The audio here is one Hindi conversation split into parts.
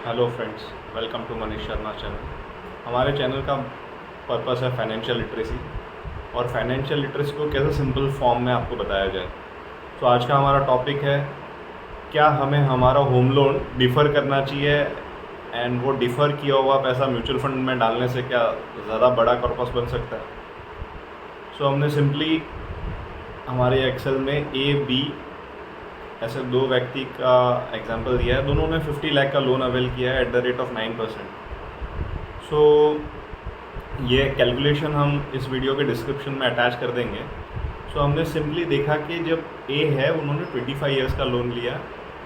Hello friends, welcome to Manish Sharma channel. हमारे चैनल का पर्पस है फाइनेंशियल लिटरेसी और फाइनेंशियल लिटरेसी को कैसे सिंपल फॉर्म में आपको बताया जाए। तो आज का हमारा टॉपिक है, क्या हमें हमारा होम लोन डिफ़र करना चाहिए एंड वो डिफ़र किया हुआ पैसा म्यूचुअल फंड में डालने से क्या ज़्यादा बड़ा कॉर्पस बन सकता है। सो हमने सिंपली हमारे एक्सेल में ए बी ऐसे दो व्यक्ति का एग्जांपल दिया है। दोनों ने 50 लाख का लोन अवेल किया है एट द रेट ऑफ 9%। सो ये कैलकुलेशन हम इस वीडियो के डिस्क्रिप्शन में अटैच कर देंगे। सो हमने सिंपली देखा कि जब ए है उन्होंने 25 ईयर्स का लोन लिया,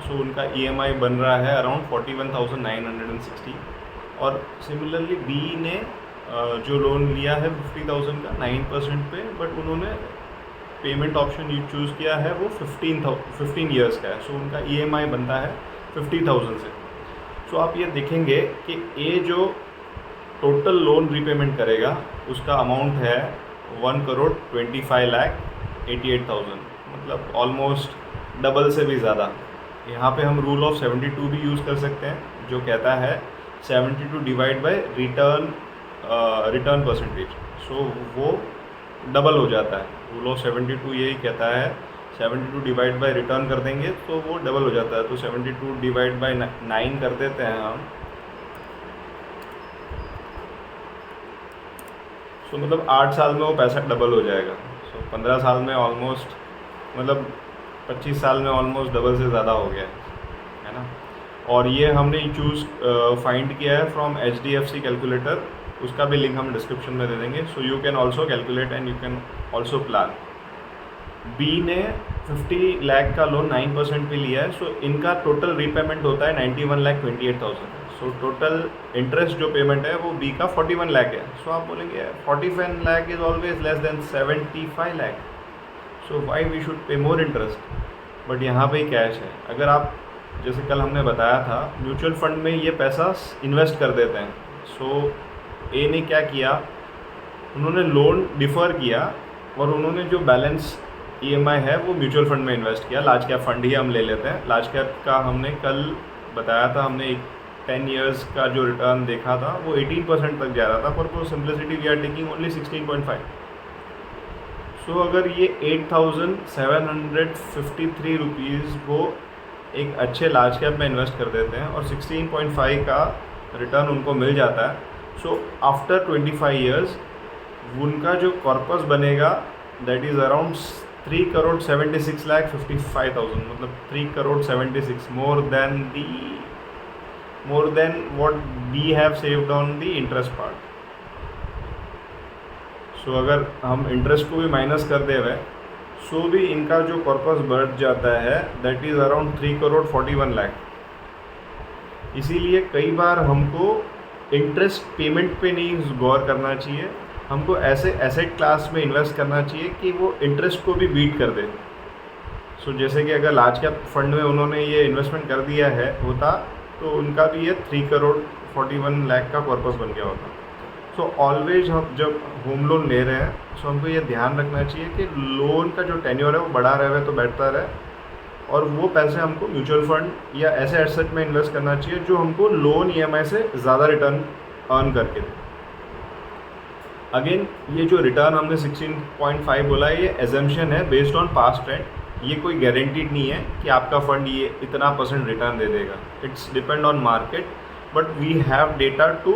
सो उनका ईएमआई बन रहा है अराउंड 41,960। और सिमिलरली बी ने जो लोन लिया है 50,000 का 9% पे, बट उन्होंने पेमेंट ऑप्शन ये चूज़ किया है वो 15 ईयर्स का है। सो उनका ईएमआई बनता है 50,000 से। सो आप ये देखेंगे कि ए जो टोटल लोन रीपेमेंट करेगा उसका अमाउंट है 1,25,88,000, मतलब ऑलमोस्ट डबल से भी ज़्यादा। यहाँ पे हम रूल ऑफ 72 भी यूज़ कर सकते हैं, जो कहता है 72 डिवाइड बाय रिटर्न परसेंटेज। सो वो डबल हो जाता है। रूल ऑफ 72 यही कहता है 72 डिवाइड बाय रिटर्न कर देंगे तो वो डबल हो जाता है। तो 72 डिवाइड बाय 9 कर देते हैं हम। सो मतलब 8 साल में वो पैसा डबल हो जाएगा। सो 15 साल में ऑलमोस्ट, मतलब 25 साल में ऑलमोस्ट डबल से ज़्यादा हो गया है ना। और ये हमने चूज़ फाइंड किया है फ्रॉम HDFC कैलकुलेटर, उसका भी लिंक हम डिस्क्रिप्शन में दे देंगे। So you can also calculate and you can also plan. B ने 50 लाख का लोन 9% पे लिया है। सो इनका टोटल रीपेमेंट होता है 91,28,000। सो टोटल इंटरेस्ट जो पेमेंट है वो बी का 41 लाख है। सो आप बोलेंगे 45 lakh is always less than 75 lakh, so why we should pay more interest. But यहाँ पे कैश है। अगर आप, जैसे कल हमने बताया था, म्यूचुअल फंड में ये पैसा इन्वेस्ट कर देते हैं। सो ए ने क्या किया, उन्होंने लोन डिफ़र किया और उन्होंने जो बैलेंस ईएमआई है वो म्यूचुअल फंड में इन्वेस्ट किया। लार्ज कैप फंड ही हम ले लेते हैं। लार्ज कैप का हमने कल बताया था, हमने एक 10 ईयर्स का जो रिटर्न देखा था वो 18% तक जा रहा था, पर for simplicity we are taking only 16.5। सो अगर ये 8,753 रुपीज़ वो एक अच्छे लार्ज कैप में इन्वेस्ट कर देते हैं और 16.5 का रिटर्न उनको मिल जाता है। सो आफ्टर 25 ईयर्स उनका जो कॉर्पस बनेगा दैट इज़ अराउंड 3,76,55,000, मतलब 3,76,00,000 more than what we have saved on the interest part. सो अगर हम इंटरेस्ट को भी माइनस कर दे रहे, सो भी इनका जो कॉर्पस बढ़ जाता है दैट इज़ अराउंड 3,41,00,000। इसीलिए कई बार हमको इंटरेस्ट पेमेंट पे नहीं गौर करना चाहिए, हमको ऐसे एसेट क्लास में इन्वेस्ट करना चाहिए कि वो इंटरेस्ट को भी बीट कर दे। सो जैसे कि अगर लार्ज कैप फंड में उन्होंने ये इन्वेस्टमेंट कर दिया है होता तो उनका भी ये 3,41,00,000 का कॉर्पस बन गया होता। सो ऑलवेज हम जब होम लोन ले रहे हैं सो हमको ये ध्यान रखना चाहिए कि लोन का जो टेन्योर है वो बढ़ा रहे तो बेहतर है, और वो पैसे हमको म्यूचुअल फंड या ऐसे एसेट में इन्वेस्ट करना चाहिए जो हमको लोन ईएमआई से ज़्यादा रिटर्न अर्न करके दे। अगेन ये जो रिटर्न हमने 16.5 बोला है, ये एजम्पशन है बेस्ड ऑन पास्ट ट्रेंड। ये कोई गारंटीड नहीं है कि आपका फंड ये इतना % रिटर्न दे देगा। It's depend on market, but we have data to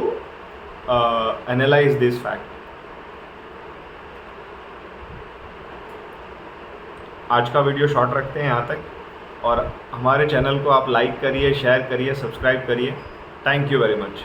analyse this fact. आज का वीडियो शॉर्ट रखते हैं यहाँ तक, और हमारे चैनल को आप लाइक करिए, शेयर करिए, सब्सक्राइब करिए। Thank you very much.